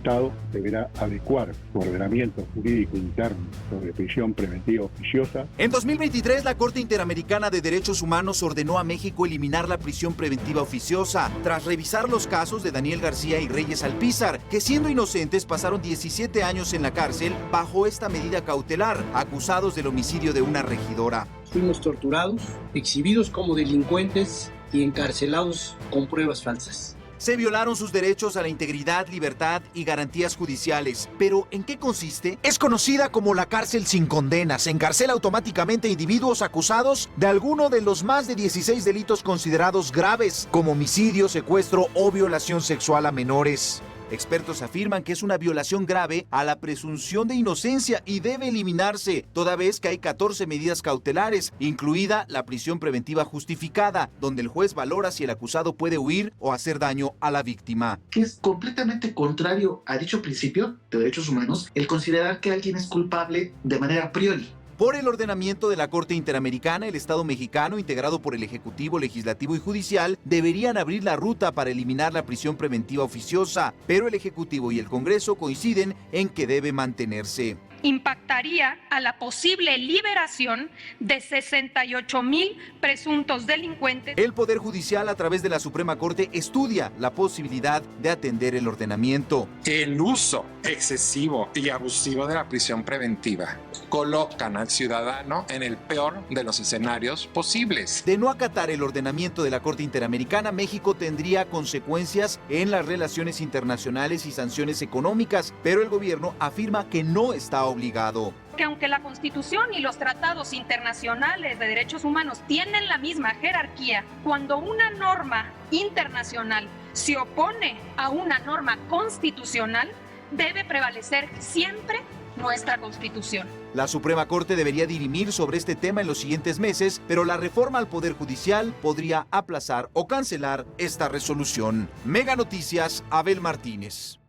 Estado deberá adecuar su ordenamiento jurídico interno sobre prisión preventiva oficiosa. En 2023, la Corte Interamericana de Derechos Humanos ordenó a México eliminar la prisión preventiva oficiosa, tras revisar los casos de Daniel García y Reyes Alpizar, que siendo inocentes pasaron 17 años en la cárcel bajo esta medida cautelar, acusados del homicidio de una regidora. Fuimos torturados, exhibidos como delincuentes y encarcelados con pruebas falsas. Se violaron sus derechos a la integridad, libertad y garantías judiciales. ¿Pero en qué consiste? Es conocida como la cárcel sin condena. Se encarcela automáticamente a individuos acusados de alguno de los más de 16 delitos considerados graves, como homicidio, secuestro o violación sexual a menores. Expertos afirman que es una violación grave a la presunción de inocencia y debe eliminarse, toda vez que hay 14 medidas cautelares, incluida la prisión preventiva justificada, donde el juez valora si el acusado puede huir o hacer daño a la víctima. Que es completamente contrario a dicho principio de derechos humanos el considerar que alguien es culpable de manera a priori. Por el ordenamiento de la Corte Interamericana, el Estado mexicano, integrado por el Ejecutivo, Legislativo y Judicial, deberían abrir la ruta para eliminar la prisión preventiva oficiosa, pero el Ejecutivo y el Congreso coinciden en que debe mantenerse. Impactaría a la posible liberación de 68,000 presuntos delincuentes. El Poder Judicial, a través de la Suprema Corte, estudia la posibilidad de atender el ordenamiento. El uso excesivo y abusivo de la prisión preventiva colocan al ciudadano en el peor de los escenarios posibles. De no acatar el ordenamiento de la Corte Interamericana, México tendría consecuencias en las relaciones internacionales y sanciones económicas, pero el gobierno afirma que no está obligado. Que aunque la Constitución y los tratados internacionales de derechos humanos tienen la misma jerarquía, cuando una norma internacional se opone a una norma constitucional, debe prevalecer siempre nuestra Constitución. La Suprema Corte debería dirimir sobre este tema en los siguientes meses, pero la reforma al Poder Judicial podría aplazar o cancelar esta resolución. Mega Noticias, Abel Martínez.